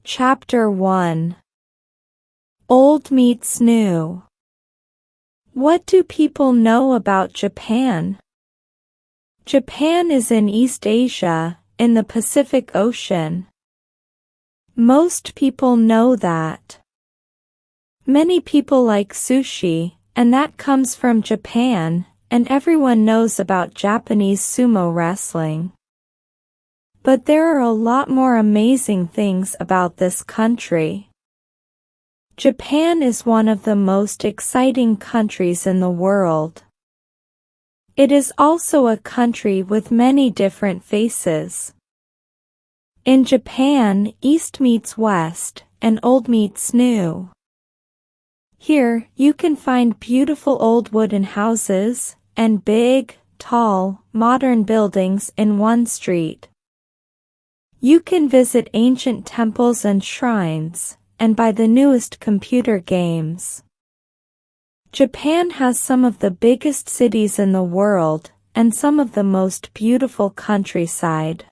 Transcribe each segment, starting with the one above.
Chapter 1. Old meets new. What do people know about Japan? Japan is in East Asia, in the Pacific Ocean. Most people know that. Many people like sushi, and that comes from Japan, and everyone knows about Japanese sumo wrestling. But there are a lot more amazing things about this country. Japan is one of the most exciting countries in the world. It is also a country with many different faces. In Japan, East meets West, and old meets new. Here, you can find beautiful old wooden houses, and big, tall, modern buildings in one street. You can visit ancient temples and shrines, and buy the newest computer games. Japan has some of the biggest cities in the world, and some of the most beautiful countryside.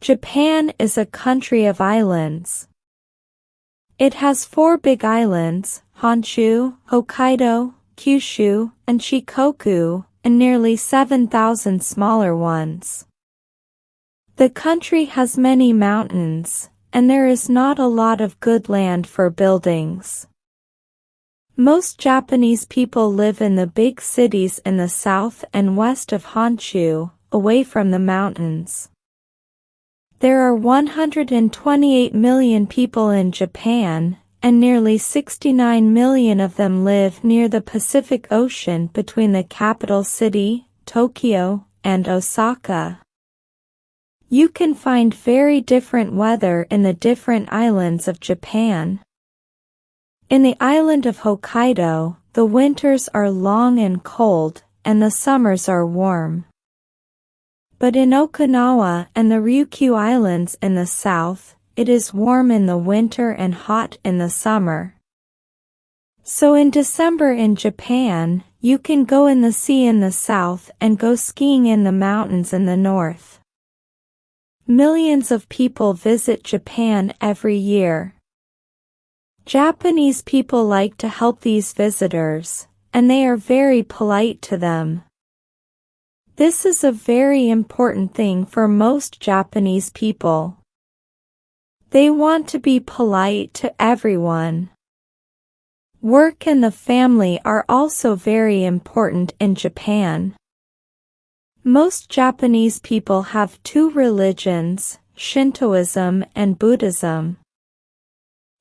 Japan is a country of islands. It has 4 big islands, Honshu, Hokkaido, Kyushu, and Shikoku, and nearly 7,000 smaller ones. The country has many mountains, and there is not a lot of good land for buildings. Most Japanese people live in the big cities in the south and west of Honshu, away from the mountains. There are 128 million people in Japan, and nearly 69 million of them live near the Pacific Ocean between the capital city, Tokyo, and Osaka. You can find very different weather in the different islands of Japan. In the island of Hokkaido, the winters are long and cold, and the summers are warm. But in Okinawa and the Ryukyu Islands in the south, it is warm in the winter and hot in the summer. So in December in Japan, you can go in the sea in the south and go skiing in the mountains in the north. Millions of people visit Japan every year. Japanese people like to help these visitors, and they are very polite to them. This is a very important thing for most Japanese people. They want to be polite to everyone. Work and the family are also very important in Japan. Most Japanese people have 2 religions, Shintoism and Buddhism.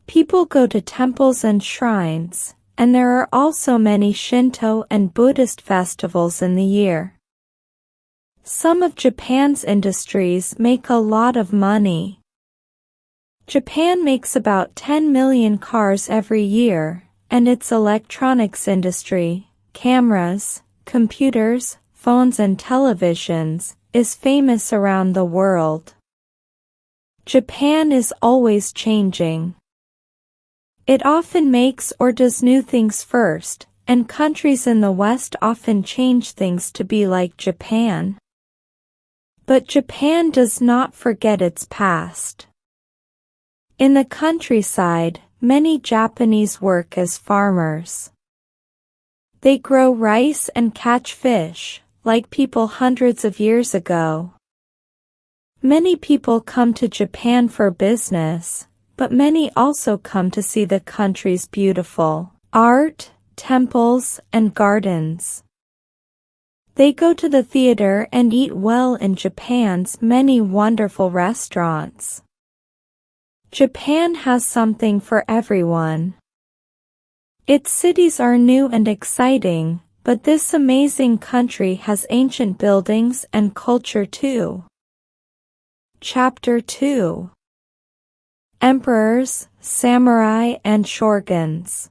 People go to temples and shrines, and there are also many Shinto and Buddhist festivals in the year. Some of Japan's industries make a lot of money. Japan makes about 10 million cars every year, and its electronics industry, cameras, computers, phones and televisions, is famous around the world. Japan is always changing. It often makes or does new things first, and countries in the West often change things to be like Japan. But Japan does not forget its past. In the countryside, many Japanese work as farmers. They grow rice and catch fish, like people hundreds of years ago. Many people come to Japan for business, but many also come to see the country's beautiful art, temples, and gardens. They go to the theater and eat well in Japan's many wonderful restaurants. Japan has something for everyone. Its cities are new and exciting, but this amazing country has ancient buildings and culture too. Chapter 2. Emperors, Samurai and Shoguns.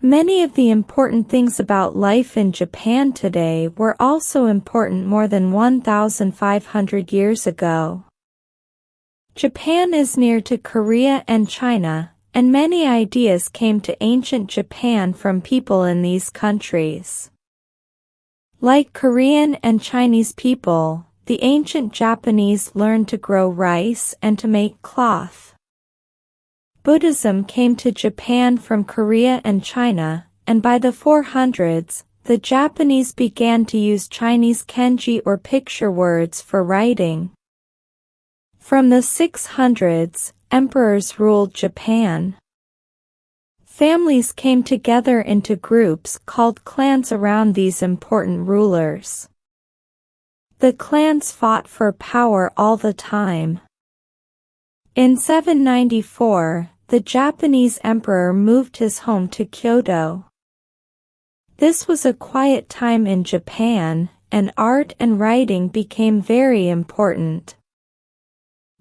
Many of the important things about life in Japan today were also important more than 1,500 years ago. Japan is near to Korea and China, and many ideas came to ancient Japan from people in these countries. Like Korean and Chinese people, the ancient Japanese learned to grow rice and to make cloth. Buddhism came to Japan from Korea and China, and by the 400s, the Japanese began to use Chinese kanji or picture words for writing. From the 600s, emperors ruled Japan. Families came together into groups called clans around these important rulers. The clans fought for power all the time. In 794, the Japanese emperor moved his home to Kyoto. This was a quiet time in Japan, and art and writing became very important.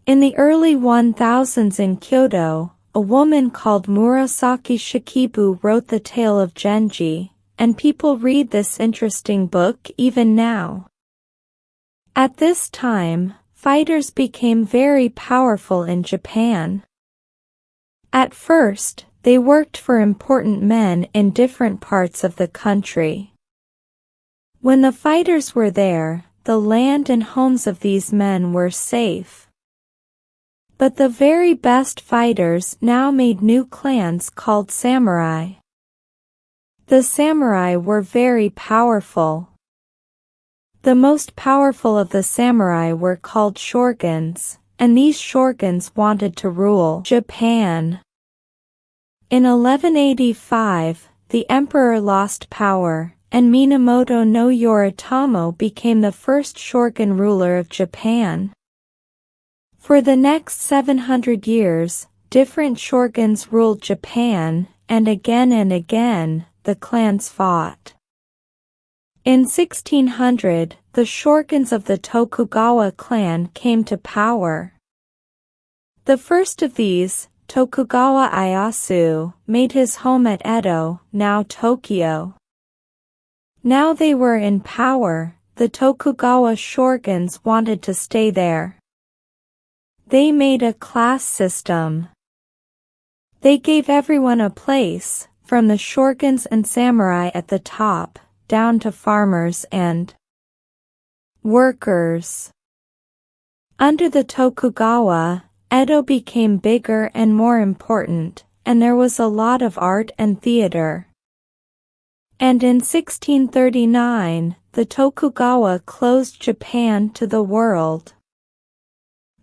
In the early 1000s in Kyoto, a woman called Murasaki Shikibu wrote the tale of Genji, and people read this interesting book even now. At this time, fighters became very powerful in Japan. At first, they worked for important men in different parts of the country. When the fighters were there, the land and homes of these men were safe. But the very best fighters now made new clans called samurai. The samurai were very powerful. The most powerful of the samurai were called shoguns, and these shoguns wanted to rule Japan. In 1185, the emperor lost power, and Minamoto no Yoritomo became the first shogun ruler of Japan. For the next 700 years, different shoguns ruled Japan, and again, the clans fought. In 1600, the shoguns of the Tokugawa clan came to power. The first of these, Tokugawa Ieyasu, made his home at Edo, now Tokyo. Now they were in power, the Tokugawa shoguns wanted to stay there. They made a class system. They gave everyone a place, from the shoguns and samurai at the top, down to farmers and workers. Under the Tokugawa, Edo became bigger and more important, and there was a lot of art and theater. And in 1639, the Tokugawa closed Japan to the world.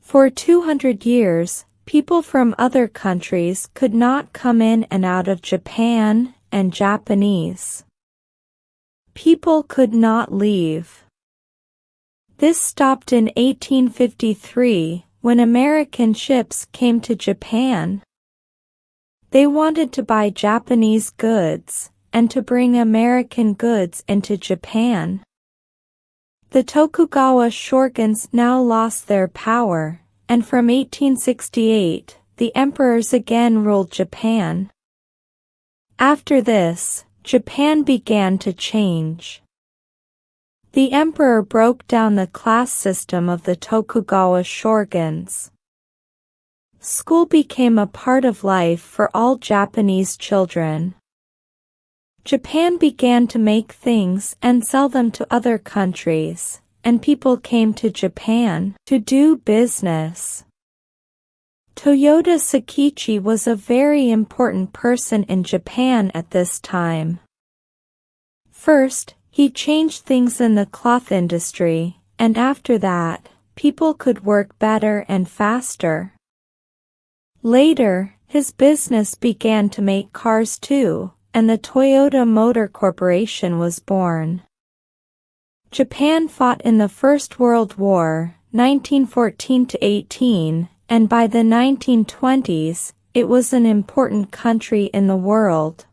For 200 years, people from other countries could not come in and out of Japan, and Japanese people could not leave. This stopped in 1853, when American ships came to Japan. They wanted to buy Japanese goods, and to bring American goods into Japan. The Tokugawa shoguns now lost their power, and from 1868, the emperors again ruled Japan. After this, Japan began to change. The emperor broke down the class system of the Tokugawa shoguns. School became a part of life for all Japanese children. Japan began to make things and sell them to other countries, and people came to Japan to do business. Toyoda Sakichi was a very important person in Japan at this time. First, he changed things in the cloth industry, and after that, people could work better and faster. Later, his business began to make cars too, and the Toyota Motor Corporation was born. Japan fought in the First World War, 1914–18, and by the 1920s, it was an important country in the world.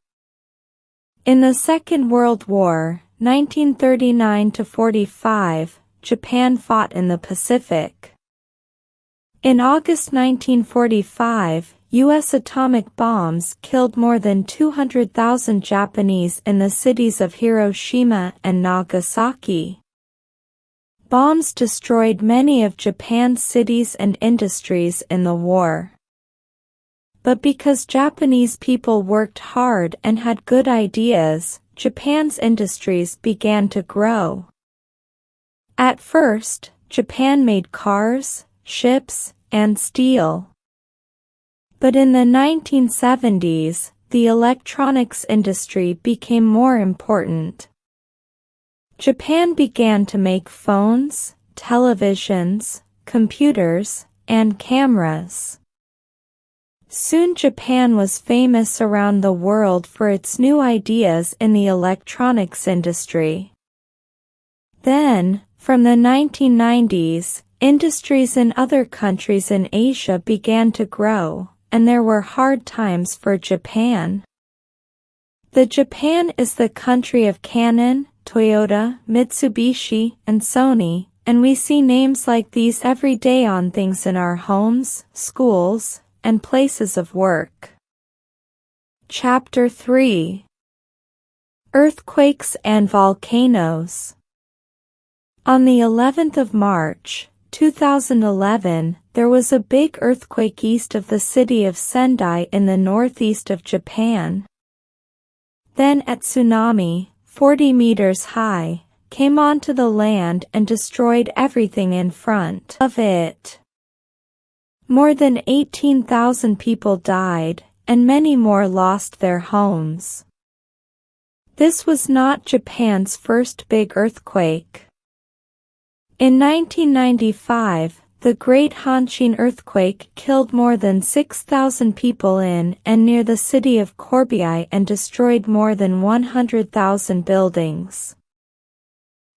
In the Second World War, 1939–45, Japan fought in the Pacific. In August 1945, U.S. atomic bombs killed more than 200,000 Japanese in the cities of Hiroshima and Nagasaki. Bombs destroyed many of Japan's cities and industries in the war. But because Japanese people worked hard and had good ideas, Japan's industries began to grow. At first, Japan made cars, ships, and steel. But in the 1970s, the electronics industry became more important. Japan began to make phones, televisions, computers, and cameras. Soon Japan was famous around the world for its new ideas in the electronics industry. Then, from the 1990s, industries in other countries in Asia began to grow, and there were hard times for Japan. Japan is the country of Canon, Toyota, Mitsubishi, and Sony, and we see names like these every day on things in our homes, schools, and places of work. Chapter 3. Earthquakes and volcanoes. On the 11th of March, 2011, there was a big earthquake east of the city of Sendai in the northeast of Japan. Then a tsunami, 40 meters high, came onto the land and destroyed everything in front of it. More than 18,000 people died, and many more lost their homes. This was not Japan's first big earthquake. In 1995, the Great Hanshin earthquake killed more than 6,000 people in and near the city of Corbiai and destroyed more than 100,000 buildings.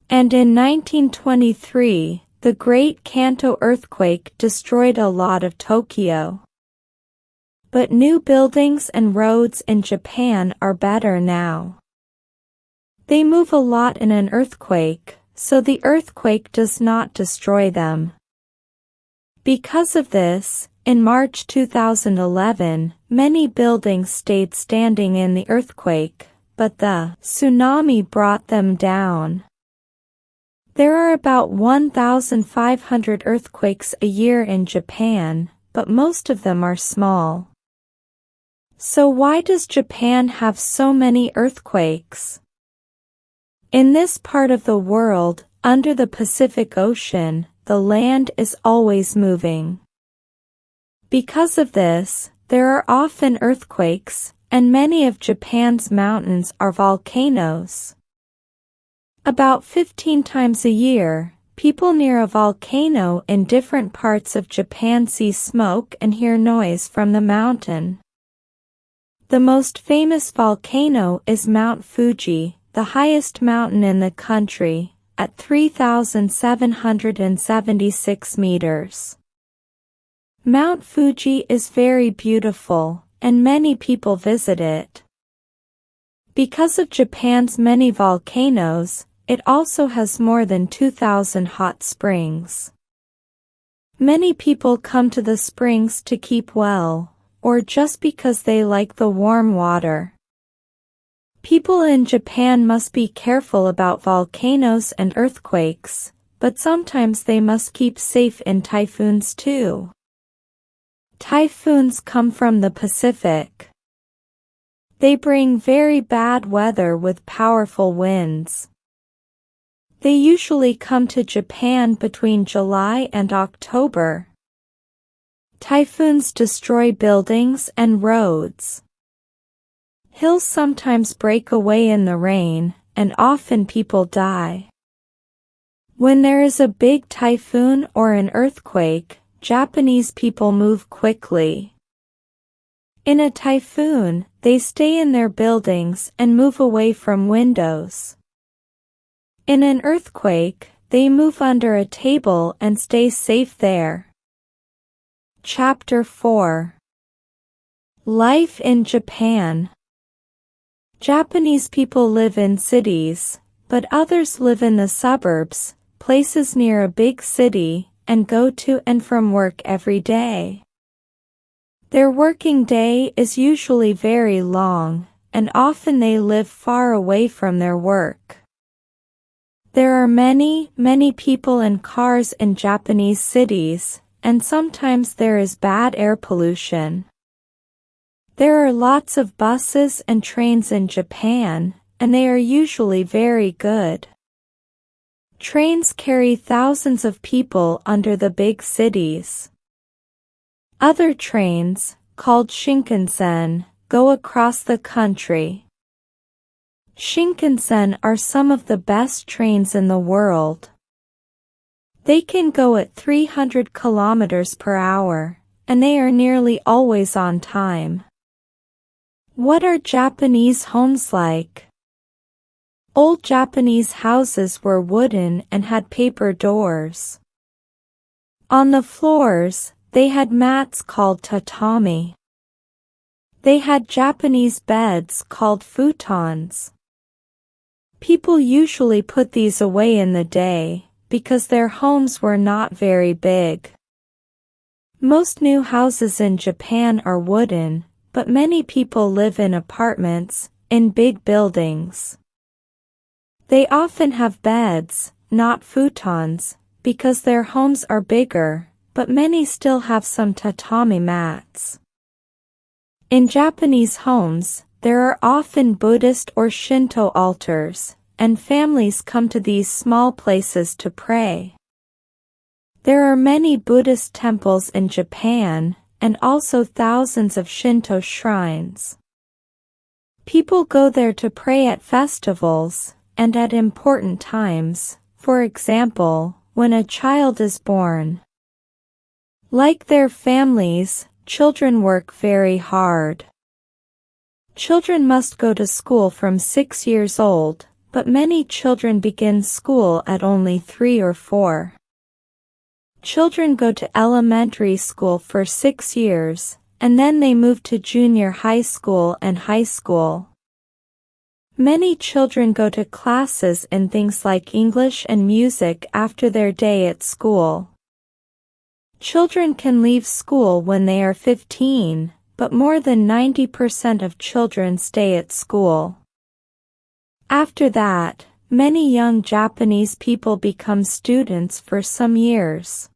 And in 1923, the Great Kanto earthquake destroyed a lot of Tokyo. But new buildings and roads in Japan are better now. They move a lot in an earthquake, so the earthquake does not destroy them. Because of this, in March 2011, many buildings stayed standing in the earthquake, but the tsunami brought them down. There are about 1,500 earthquakes a year in Japan, but most of them are small. So why does Japan have so many earthquakes? In this part of the world, under the Pacific Ocean, the land is always moving. Because of this, there are often earthquakes, and many of Japan's mountains are volcanoes. About 15 times a year, people near a volcano in different parts of Japan see smoke and hear noise from the mountain. The most famous volcano is Mount Fuji, the highest mountain in the country, at 3,776 meters. Mount Fuji is very beautiful, and many people visit it. Because of Japan's many volcanoes, it also has more than 2,000 hot springs. Many people come to the springs to keep well, or just because they like the warm water. People in Japan must be careful about volcanoes and earthquakes, but sometimes they must keep safe in typhoons too. Typhoons come from the Pacific. They bring very bad weather with powerful winds. They usually come to Japan between July and October. Typhoons destroy buildings and roads. Hills sometimes break away in the rain, and often people die. When there is a big typhoon or an earthquake, Japanese people move quickly. In a typhoon, they stay in their buildings and move away from windows. In an earthquake, they move under a table and stay safe there. Chapter 4. Life in Japan. Japanese people live in cities, but others live in the suburbs, places near a big city, and go to and from work every day. Their working day is usually very long, and often they live far away from their work. There are many, many people and cars in Japanese cities, and sometimes there is bad air pollution. There are lots of buses and trains in Japan, and they are usually very good. Trains carry thousands of people under the big cities. Other trains, called Shinkansen, go across the country. Shinkansen are some of the best trains in the world. They can go at 300 kilometers per hour, and they are nearly always on time. What are Japanese homes like? Old Japanese houses were wooden and had paper doors. On the floors, they had mats called tatami. They had Japanese beds called futons. People usually put these away in the day, because their homes were not very big. Most new houses in Japan are wooden, but many people live in apartments, in big buildings. They often have beds, not futons, because their homes are bigger, but many still have some tatami mats. In Japanese homes, there are often Buddhist or Shinto altars, and families come to these small places to pray. There are many Buddhist temples in Japan, and also thousands of Shinto shrines. People go there to pray at festivals, and at important times, for example, when a child is born. Like their families, children work very hard. Children must go to school from 6 years old, but many children begin school at only 3 or 4. Children go to elementary school for 6 years, and then they move to junior high school and high school. Many children go to classes in things like English and music after their day at school. Children can leave school when they are 15, but more than 90% of children stay at school. After that, many young Japanese people become students for some years.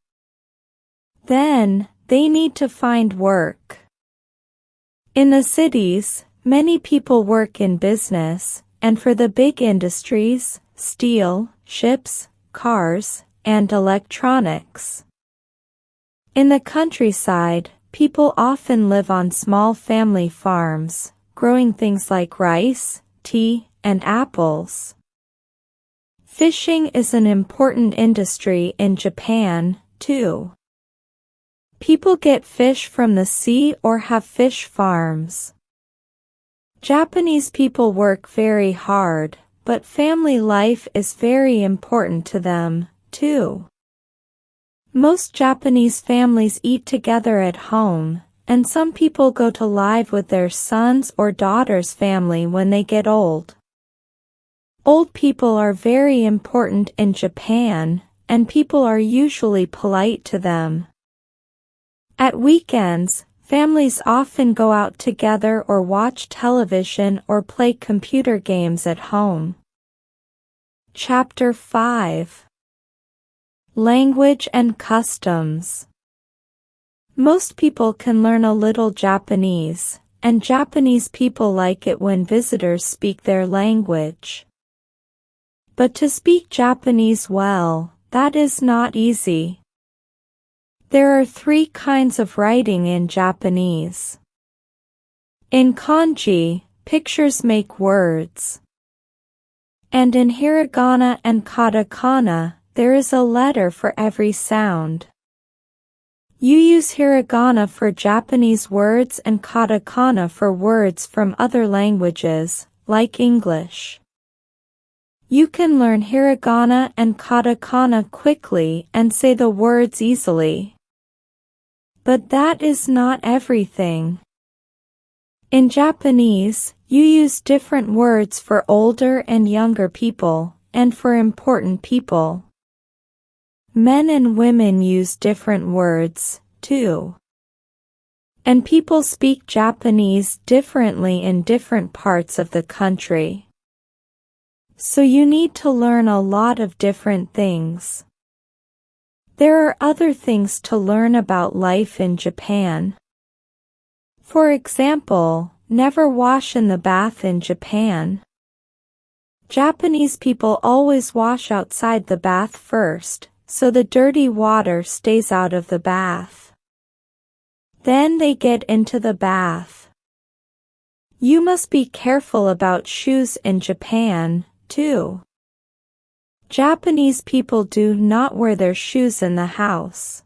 Then, they need to find work. In the cities, many people work in business, and for the big industries, steel, ships, cars, and electronics. In the countryside, people often live on small family farms, growing things like rice, tea, and apples. Fishing is an important industry in Japan, too. People get fish from the sea or have fish farms. Japanese people work very hard, but family life is very important to them, too. Most Japanese families eat together at home, and some people go to live with their sons' or daughters' family when they get old. Old people are very important in Japan, and people are usually polite to them. At weekends, families often go out together or watch television or play computer games at home. Chapter 5. Language and Customs. Most people can learn a little Japanese, and Japanese people like it when visitors speak their language. But to speak Japanese well, that is not easy. There are 3 kinds of writing in Japanese. In kanji, pictures make words. And in hiragana and katakana, there is a letter for every sound. You use hiragana for Japanese words and katakana for words from other languages, like English. You can learn hiragana and katakana quickly and say the words easily. But that is not everything. In Japanese, you use different words for older and younger people, and for important people. Men and women use different words, too. And people speak Japanese differently in different parts of the country. So you need to learn a lot of different things. There are other things to learn about life in Japan. For example, never wash in the bath in Japan. Japanese people always wash outside the bath first, so the dirty water stays out of the bath. Then they get into the bath. You must be careful about shoes in Japan, too. Japanese people do not wear their shoes in the house.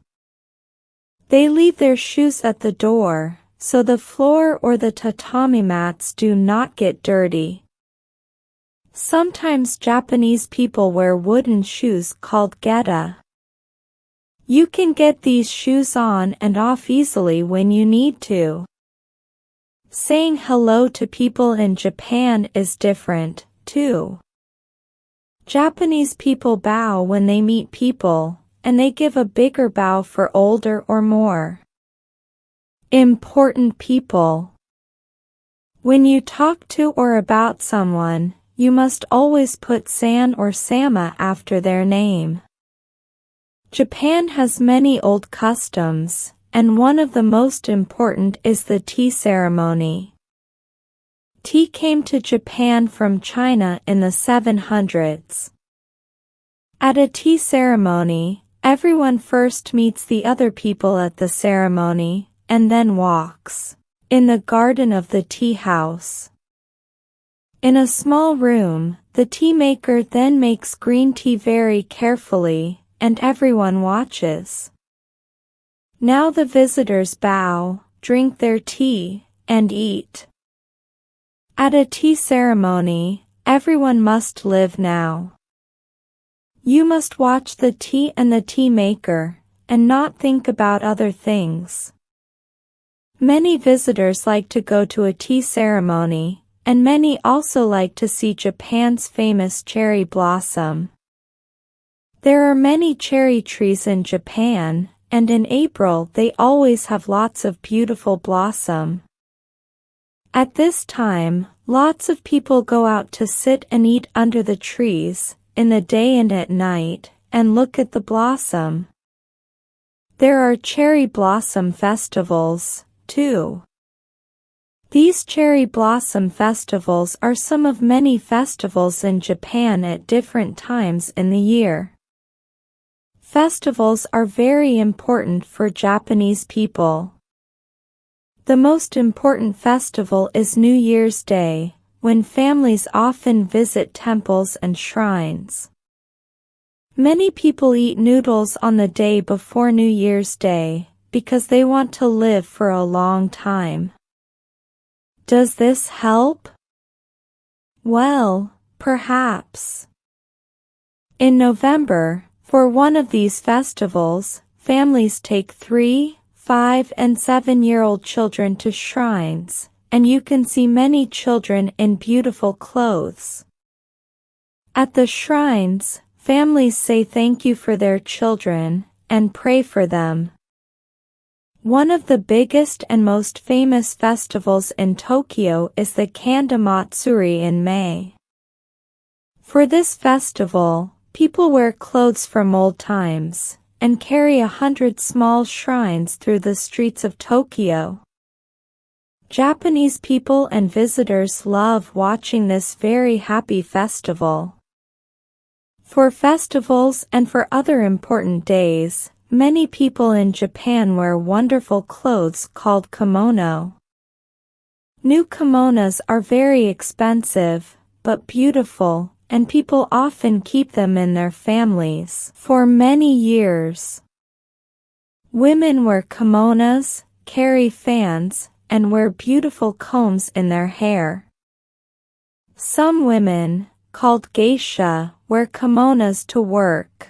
They leave their shoes at the door, so the floor or the tatami mats do not get dirty. Sometimes Japanese people wear wooden shoes called geta. You can get these shoes on and off easily when you need to. Saying hello to people in Japan is different, too. Japanese people bow when they meet people, and they give a bigger bow for older or more important people. When you talk to or about someone, you must always put san or sama after their name. Japan has many old customs, and one of the most important is the tea ceremony. Tea came to Japan from China in the 700s. At a tea ceremony, everyone first meets the other people at the ceremony, and then walks in the garden of the tea house. In a small room, the tea maker then makes green tea very carefully, and everyone watches. Now the visitors bow, drink their tea, and eat. At a tea ceremony, everyone must live now. You must watch the tea and the tea maker, and not think about other things. Many visitors like to go to a tea ceremony, and many also like to see Japan's famous cherry blossom. There are many cherry trees in Japan, and in April they always have lots of beautiful blossom. At this time, lots of people go out to sit and eat under the trees, in the day and at night, and look at the blossom. There are cherry blossom festivals, too. These cherry blossom festivals are some of many festivals in Japan at different times in the year. Festivals are very important for Japanese people. The most important festival is New Year's Day, when families often visit temples and shrines. Many people eat noodles on the day before New Year's Day, because they want to live for a long time. Does this help? Well, perhaps. In November, for one of these festivals, families take 3, 5 and 7-year-old children to shrines, and you can see many children in beautiful clothes. At the shrines, families say thank you for their children, and pray for them. One of the biggest and most famous festivals in Tokyo is the Kanda Matsuri in May. For this festival, people wear clothes from old times, and carry 100 small shrines through the streets of Tokyo. Japanese people and visitors love watching this very happy festival. For festivals and for other important days, many people in Japan wear wonderful clothes called kimono. New kimonos are very expensive, but beautiful, and people often keep them in their families for many years. Women wear kimonos, carry fans, and wear beautiful combs in their hair. Some women, called geisha, wear kimonos to work.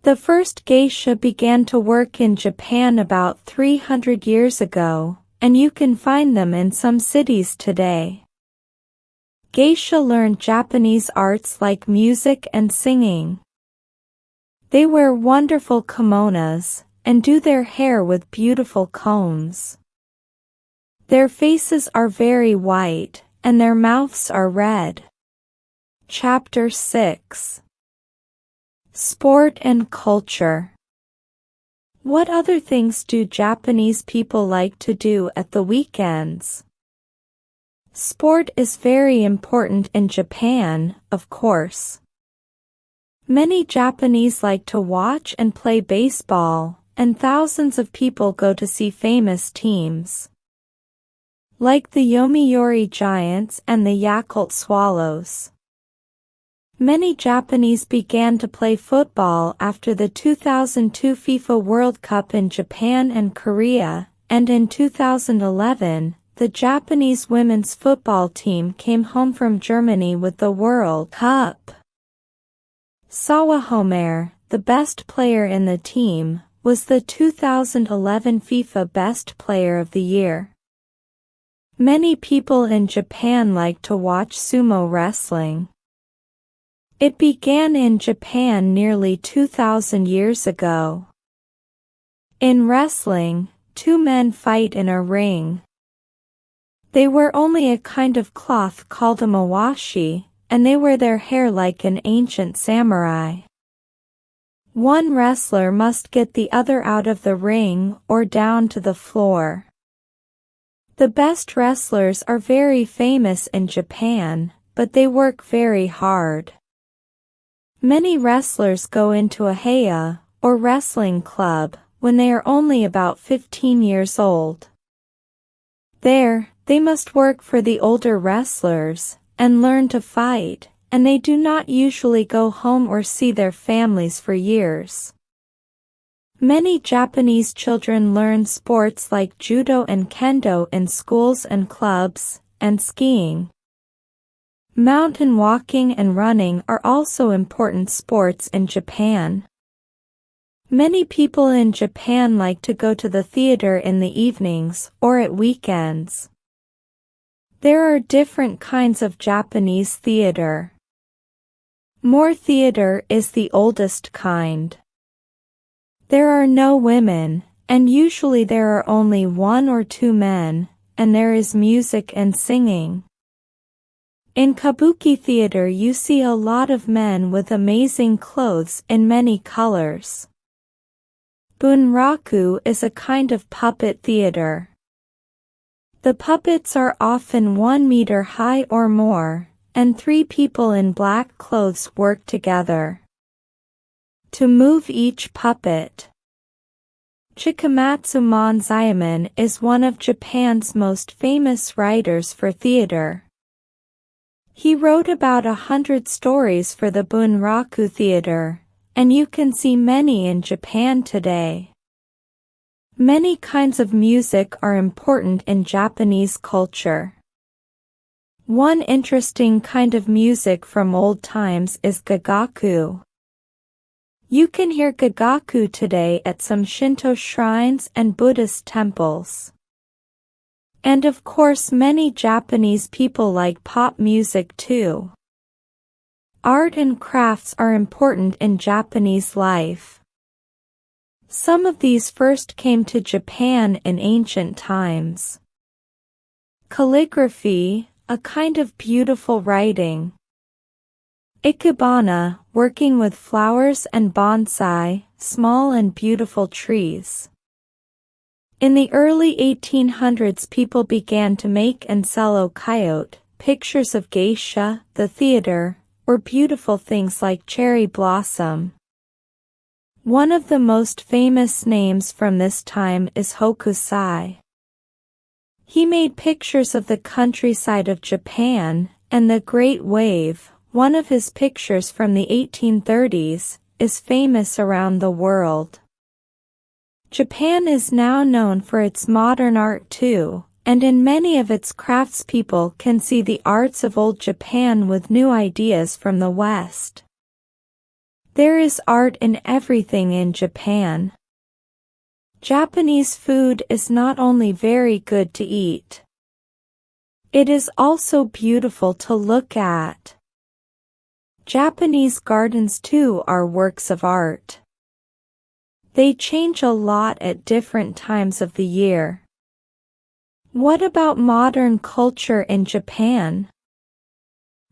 The first geisha began to work in Japan about 300 years ago, and you can find them in some cities today. Geisha learned Japanese arts like music and singing. They wear wonderful kimonos, and do their hair with beautiful combs. Their faces are very white, and their mouths are red. Chapter 6. Sport and Culture. What other things do Japanese people like to do at the weekends? Sport is very important in Japan, of course. Many Japanese like to watch and play baseball, and thousands of people go to see famous teams, like the Yomiuri Giants and the Yakult Swallows. Many Japanese began to play football after the 2002 FIFA World Cup in Japan and Korea, and in 2011, the Japanese women's football team came home from Germany with the World Cup. Sawahomer, the best player in the team, was the 2011 FIFA Best Player of the Year. Many people in Japan like to watch sumo wrestling. It began in Japan nearly 2,000 years ago. In wrestling, two men fight in a ring. They wear only a kind of cloth called a mawashi, and they wear their hair like an ancient samurai. One wrestler must get the other out of the ring or down to the floor. The best wrestlers are very famous in Japan, but they work very hard. Many wrestlers go into a heiya, or wrestling club, when they are only about 15 years old. There, they must work for the older wrestlers, and learn to fight, and they do not usually go home or see their families for years. Many Japanese children learn sports like judo and kendo in schools and clubs, and skiing. Mountain walking and running are also important sports in Japan. Many people in Japan like to go to the theater in the evenings or at weekends. There are different kinds of Japanese theater. More theater is the oldest kind. There are no women, and usually there are only one or two men, and there is music and singing. In kabuki theater you see a lot of men with amazing clothes in many colors. Bunraku is a kind of puppet theater. The puppets are often 1 meter high or more, and 3 people in black clothes work together to move each puppet. Chikamatsu Manzaemon is one of Japan's most famous writers for theater. He wrote about 100 stories for the Bunraku theater, and you can see many in Japan today. Many kinds of music are important in Japanese culture. One interesting kind of music from old times is gagaku. You can hear gagaku today at some Shinto shrines and Buddhist temples. And of course many Japanese people like pop music too. Art and crafts are important in Japanese life. Some of these first came to Japan in ancient times. Calligraphy, a kind of beautiful writing. Ikebana, working with flowers, and bonsai, small and beautiful trees. In the early 1800s people began to make and sell ukiyo-e, pictures of geisha, the theater, or beautiful things like cherry blossom. One of the most famous names from this time is Hokusai. He made pictures of the countryside of Japan, and the Great Wave, one of his pictures from the 1830s, is famous around the world. Japan is now known for its modern art too, and in many of its craftspeople can see the arts of old Japan with new ideas from the West. There is art in everything in Japan. Japanese food is not only very good to eat. It is also beautiful to look at. Japanese gardens too are works of art. They change a lot at different times of the year. What about modern culture in Japan?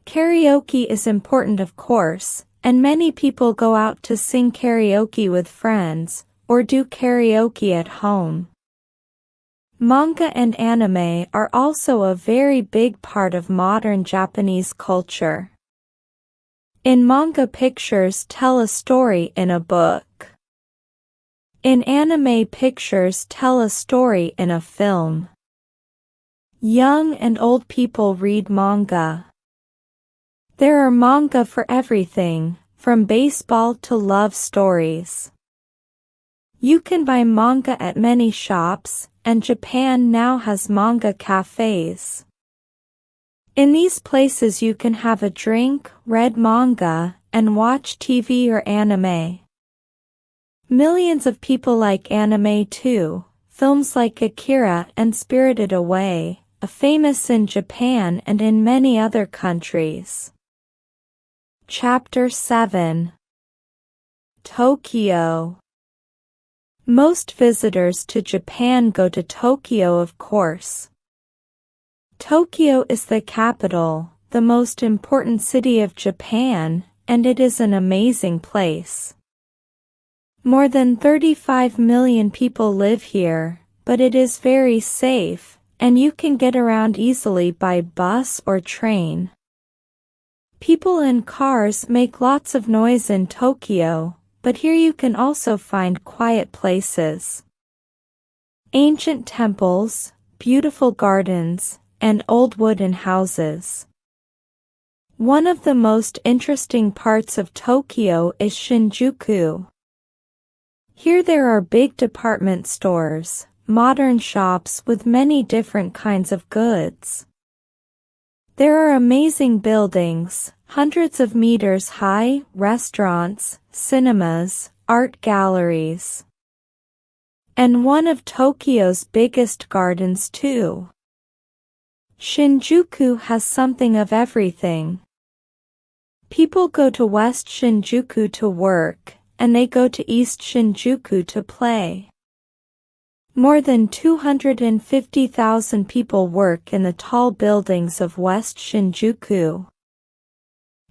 Karaoke is important, of course, and many people go out to sing karaoke with friends, or do karaoke at home. Manga and anime are also a very big part of modern Japanese culture. In manga, pictures tell a story in a book. In anime, pictures tell a story in a film. Young and old people read manga. There are manga for everything, from baseball to love stories. You can buy manga at many shops, and Japan now has manga cafes. In these places you can have a drink, read manga, and watch TV or anime. Millions of people like anime too. Films like Akira and Spirited Away are famous in Japan and in many other countries. Chapter 7. Tokyo. Most visitors to Japan go to Tokyo, of course. Tokyo is the capital, the most important city of Japan, and it is an amazing place. More than 35 million people live here, but it is very safe, and you can get around easily by bus or train. People in cars make lots of noise in Tokyo, but here you can also find quiet places. Ancient temples, beautiful gardens, and old wooden houses. One of the most interesting parts of Tokyo is Shinjuku. Here there are big department stores, modern shops with many different kinds of goods. There are amazing buildings, hundreds of meters high, restaurants, cinemas, art galleries. And one of Tokyo's biggest gardens too. Shinjuku has something of everything. People go to West Shinjuku to work, and they go to East Shinjuku to play. More than 250,000 people work in the tall buildings of West Shinjuku.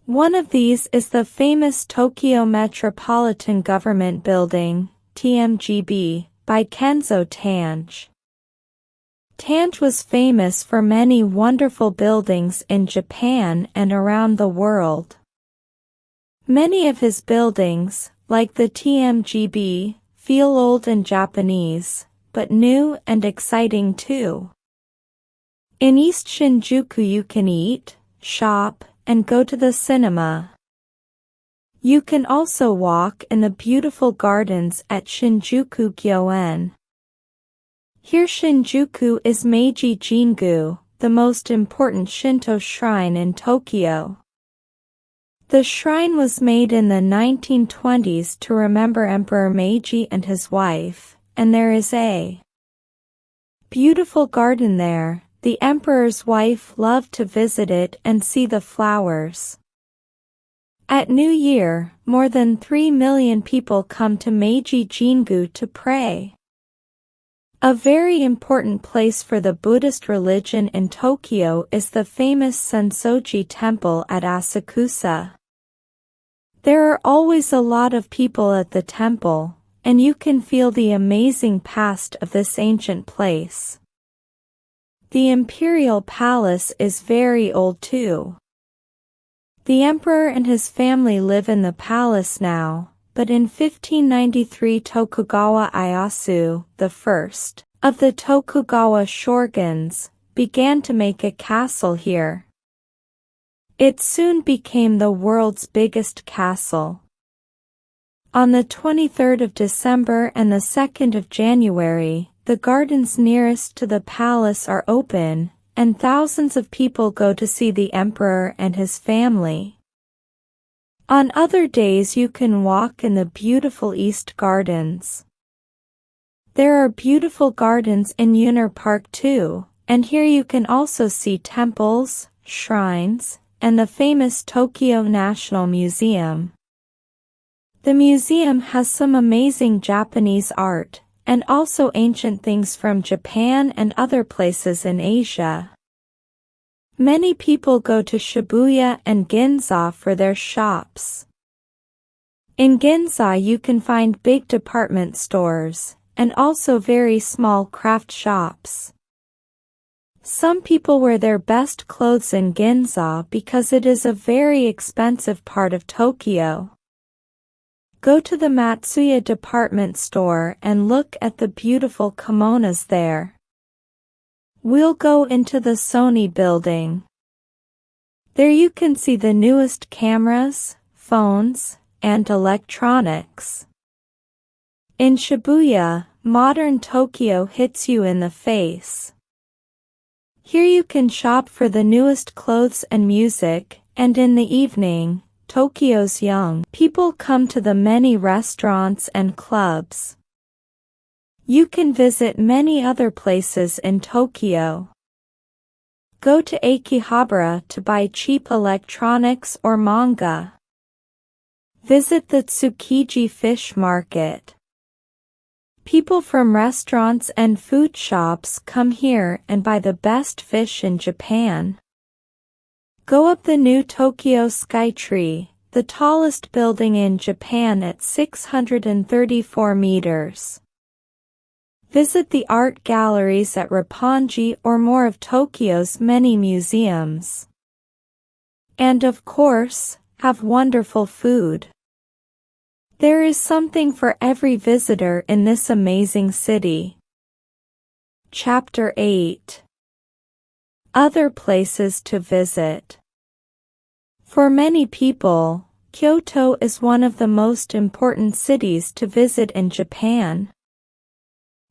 One of these is the famous Tokyo Metropolitan Government Building, TMGB, by Kenzo Tange. Tange was famous for many wonderful buildings in Japan and around the world. Many of his buildings, like the TMGB, feel old and Japanese, but new and exciting too. In East Shinjuku you can eat, shop, and go to the cinema. You can also walk in the beautiful gardens at Shinjuku Gyoen. Here Shinjuku is Meiji Jingu, the most important Shinto shrine in Tokyo. The shrine was made in the 1920s to remember Emperor Meiji and his wife, and there is a beautiful garden there. The emperor's wife loved to visit it and see the flowers. At New Year, more than 3 million people come to Meiji Jingu to pray. A very important place for the Buddhist religion in Tokyo is the famous Sensoji Temple at Asakusa. There are always a lot of people at the temple, and you can feel the amazing past of this ancient place. The imperial palace is very old too. The emperor and his family live in the palace now, but in 1593 Tokugawa Ieyasu, the first of the Tokugawa shoguns, began to make a castle here. It soon became the world's biggest castle. On the 23rd of December and the 2nd of January, the gardens nearest to the palace are open, and thousands of people go to see the emperor and his family. On other days you can walk in the beautiful East Gardens. There are beautiful gardens in Yuner Park too, and here you can also see temples, shrines, and the famous Tokyo National Museum. The museum has some amazing Japanese art, and also ancient things from Japan and other places in Asia. Many people go to Shibuya and Ginza for their shops. In Ginza you can find big department stores, and also very small craft shops. Some people wear their best clothes in Ginza because it is a very expensive part of Tokyo. Go to the Matsuya department store and look at the beautiful kimonos there. We'll go into the Sony building. There you can see the newest cameras, phones, and electronics. In Shibuya, modern Tokyo hits you in the face. Here you can shop for the newest clothes and music, and in the evening, Tokyo's young people come to the many restaurants and clubs. You can visit many other places in Tokyo. Go to Akihabara to buy cheap electronics or manga. Visit the Tsukiji fish market. People from restaurants and food shops come here and buy the best fish in Japan. Go up the new Tokyo Skytree, the tallest building in Japan at 634 meters. Visit the art galleries at Roppongi or more of Tokyo's many museums. And of course, have wonderful food. There is something for every visitor in this amazing city. Chapter 8. Other places to visit. For many people, Kyoto is one of the most important cities to visit in Japan.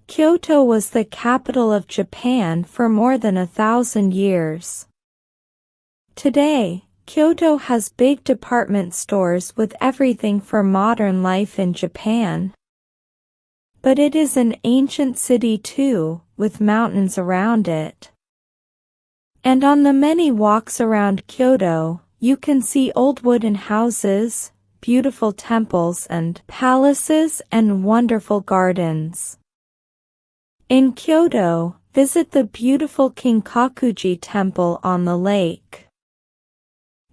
Kyoto was the capital of Japan for more than 1,000 years. Today, Kyoto has big department stores with everything for modern life in Japan. But it is an ancient city too, with mountains around it. And on the many walks around Kyoto, you can see old wooden houses, beautiful temples and palaces and wonderful gardens. In Kyoto, visit the beautiful Kinkakuji Temple on the lake.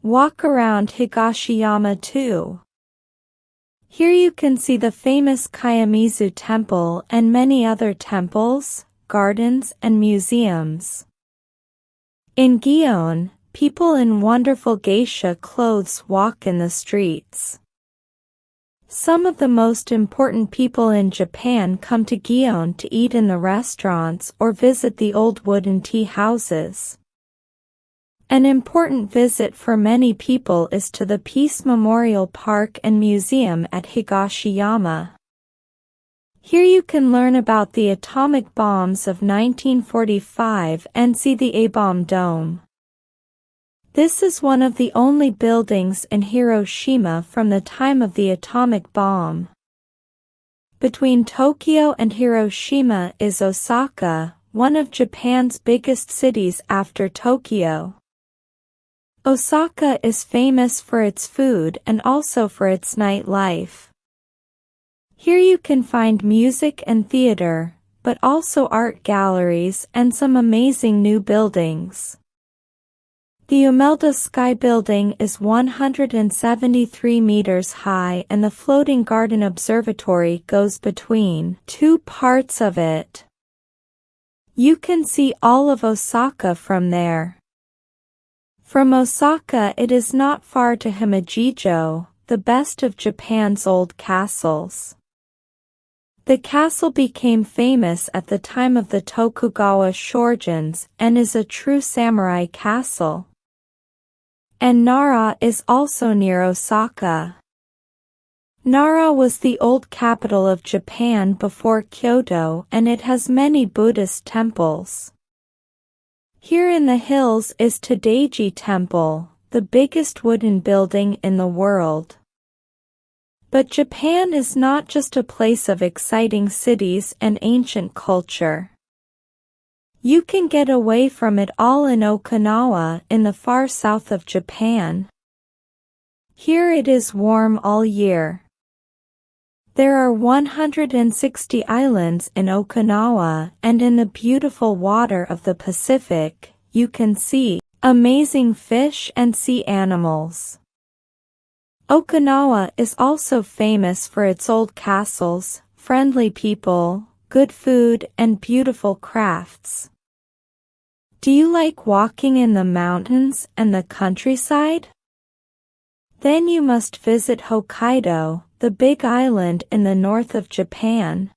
Walk around Higashiyama too. Here you can see the famous Kiyamizu Temple and many other temples, gardens and museums. In Gion, people in wonderful geisha clothes walk in the streets. Some of the most important people in Japan come to Gion to eat in the restaurants or visit the old wooden tea houses. An important visit for many people is to the Peace Memorial Park and Museum at Higashiyama. Here you can learn about the atomic bombs of 1945 and see the A-bomb dome. This is one of the only buildings in Hiroshima from the time of the atomic bomb. Between Tokyo and Hiroshima is Osaka, one of Japan's biggest cities after Tokyo. Osaka is famous for its food and also for its nightlife. Here you can find music and theater, but also art galleries and some amazing new buildings. The Umelda Sky Building is 173 meters high and the floating garden observatory goes between two parts of it. You can see all of Osaka from there. From Osaka it is not far to Himejijo, the best of Japan's old castles. The castle became famous at the time of the Tokugawa Shogunate and is a true samurai castle. And Nara is also near Osaka. Nara was the old capital of Japan before Kyoto and it has many Buddhist temples. Here in the hills is Todaiji Temple, the biggest wooden building in the world. But Japan is not just a place of exciting cities and ancient culture. You can get away from it all in Okinawa in the far south of Japan. Here it is warm all year. There are 160 islands in Okinawa and in the beautiful water of the Pacific, you can see amazing fish and sea animals. Okinawa is also famous for its old castles, friendly people, good food and beautiful crafts. Do you like walking in the mountains and the countryside? Then you must visit Hokkaido, the big island in the north of Japan.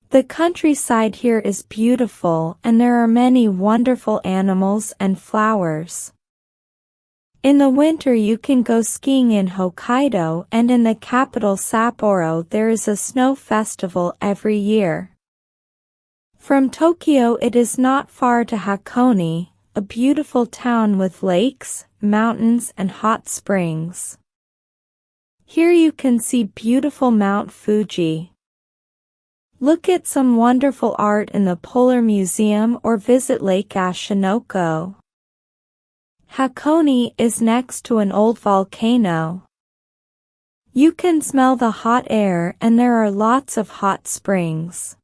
The countryside here is beautiful and there are many wonderful animals and flowers. In the winter you can go skiing in Hokkaido, and in the capital Sapporo there is a snow festival every year. From Tokyo it is not far to Hakone, a beautiful town with lakes, mountains and hot springs. Here you can see beautiful Mount Fuji. Look at some wonderful art in the Polar Museum or visit Lake Ashinoko. Hakone is next to an old volcano. You can smell the hot air and there are lots of hot springs.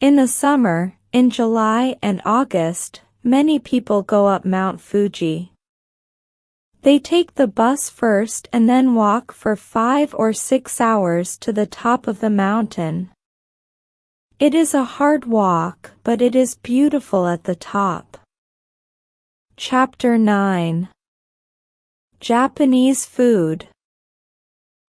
In the summer, in July and August, many people go up Mount Fuji. They take the bus first and then walk for 5 or 6 hours to the top of the mountain. It is a hard walk, but it is beautiful at the top. Chapter 9. Japanese food.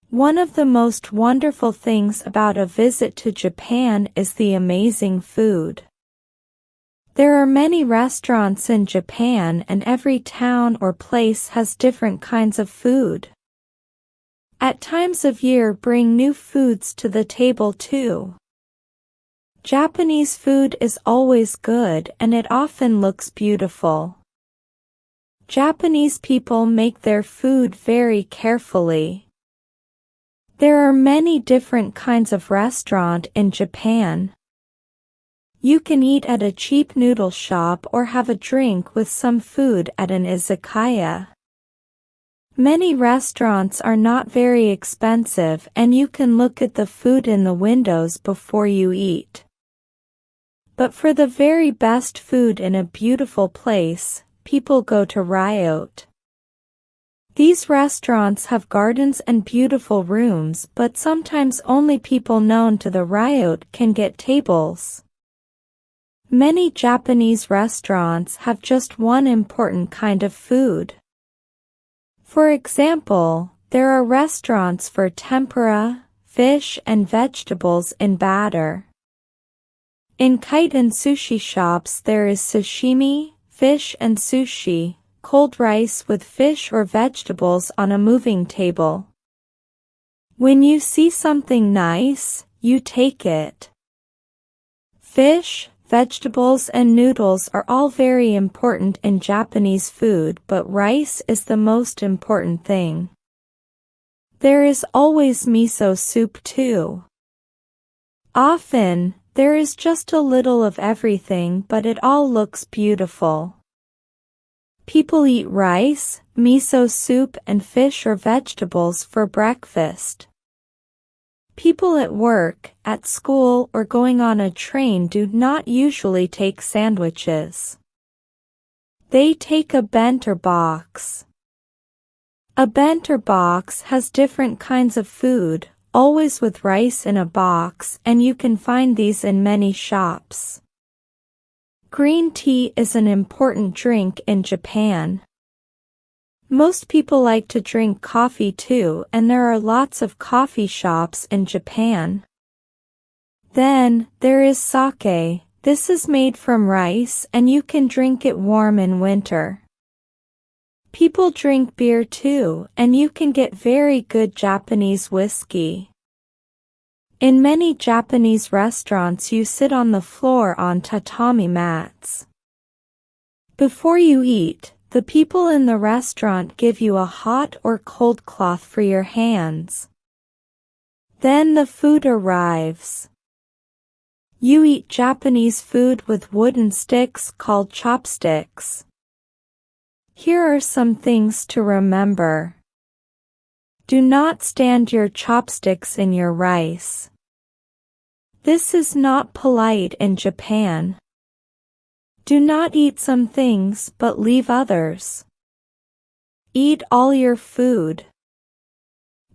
One of the most wonderful things about a visit to Japan is the amazing food. There are many restaurants in Japan and every town or place has different kinds of food. At times of year bring new foods to the table too. Japanese food is always good and it often looks beautiful. Japanese people make their food very carefully. There are many different kinds of restaurant in Japan. You can eat at a cheap noodle shop or have a drink with some food at an izakaya. Many restaurants are not very expensive and you can look at the food in the windows before you eat. But for the very best food in a beautiful place, people go to Ryot. These restaurants have gardens and beautiful rooms, but sometimes only people known to the Ryot can get tables. Many Japanese restaurants have just one important kind of food. For example, there are restaurants for tempura, fish and vegetables in batter. In kaiten sushi shops there is sashimi, fish and sushi, cold rice with fish or vegetables on a moving table. When you see something nice, you take it. Fish, vegetables and noodles are all very important in Japanese food, but rice is the most important thing. There is always miso soup too. Often, there is just a little of everything, but it all looks beautiful. People eat rice, miso soup and fish or vegetables for breakfast. People at work, at school or going on a train do not usually take sandwiches. They take a bento box. A bento box has different kinds of food, always with rice in a box, and you can find these in many shops. Green tea is an important drink in Japan. Most people like to drink coffee too, and there are lots of coffee shops in Japan. Then, there is sake. This is made from rice and you can drink it warm in winter. People drink beer too, and you can get very good Japanese whiskey. In many Japanese restaurants you sit on the floor on tatami mats. Before you eat, the people in the restaurant give you a hot or cold cloth for your hands. Then the food arrives. You eat Japanese food with wooden sticks called chopsticks. Here are some things to remember. Do not stand your chopsticks in your rice. This is not polite in Japan. Do not eat some things but leave others. Eat all your food.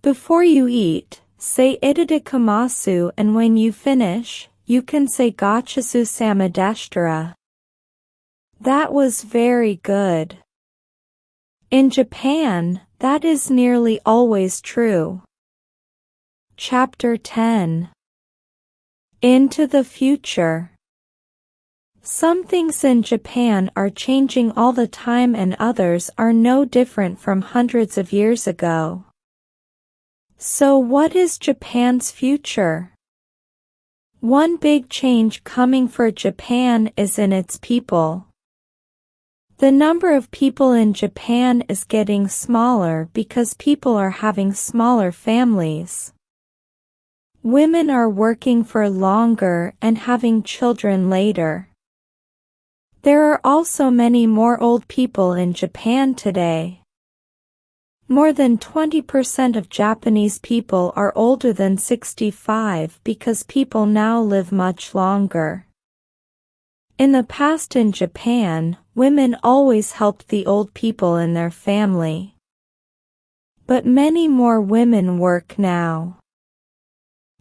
Before you eat, say itadakamasu, and when you finish, you can say gachasu samadeshitara. That was very good. In Japan, that is nearly always true. Chapter 10. Into the future. Some things in Japan are changing all the time and others are no different from hundreds of years ago. So what is Japan's future? One big change coming for Japan is in its people. The number of people in Japan is getting smaller because people are having smaller families. Women are working for longer and having children later. There are also many more old people in Japan today. More than 20% of Japanese people are older than 65 because people now live much longer. In the past in Japan, women always helped the old people in their family. But many more women work now.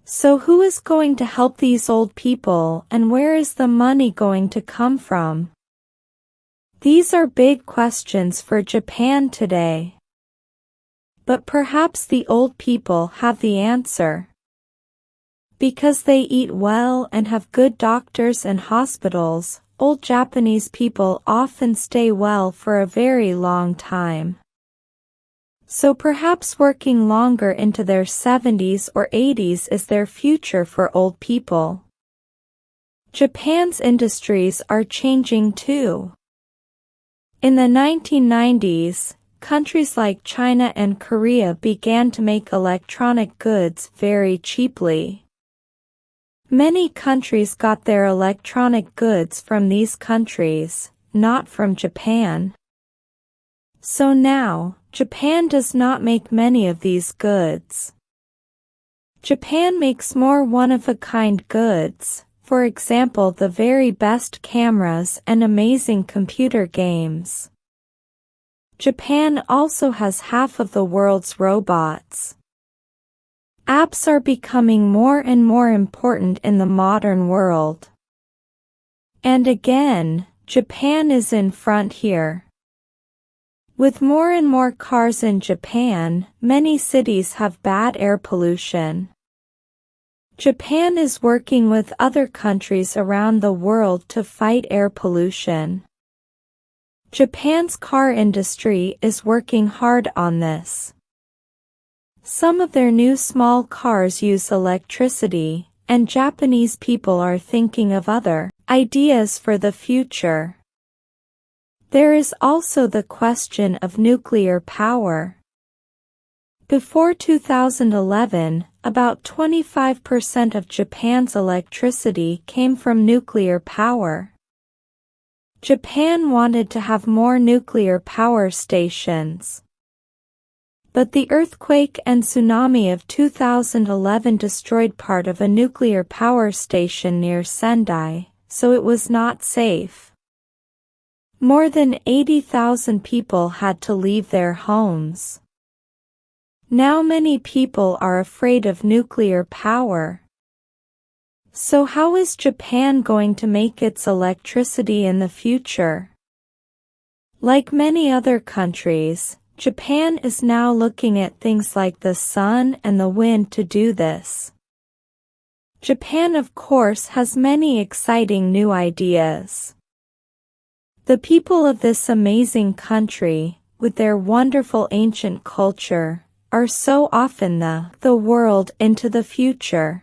So who is going to help these old people, and where is the money going to come from? These are big questions for Japan today. But perhaps the old people have the answer. Because they eat well and have good doctors and hospitals, old Japanese people often stay well for a very long time. So perhaps working longer into their 70s or 80s is their future for old people. Japan's industries are changing too. In the 1990s, countries like China and Korea began to make electronic goods very cheaply. Many countries got their electronic goods from these countries, not from Japan. So now, Japan does not make many of these goods. Japan makes more one-of-a-kind goods, for example the very best cameras and amazing computer games. Japan also has half of the world's robots. Apps are becoming more and more important in the modern world. And again, Japan is in front here. With more and more cars in Japan, many cities have bad air pollution. Japan is working with other countries around the world to fight air pollution. Japan's car industry is working hard on this. Some of their new small cars use electricity, and Japanese people are thinking of other ideas for the future. There is also the question of nuclear power. Before 2011, about 25% of Japan's electricity came from nuclear power. Japan wanted to have more nuclear power stations. But the earthquake and tsunami of 2011 destroyed part of a nuclear power station near Sendai, so it was not safe. More than 80,000 people had to leave their homes. Now many people are afraid of nuclear power. So how is Japan going to make its electricity in the future? Like many other countries, Japan is now looking at things like the sun and the wind to do this. Japan, of course, has many exciting new ideas. The people of this amazing country, with their wonderful ancient culture, are so often the world into the future.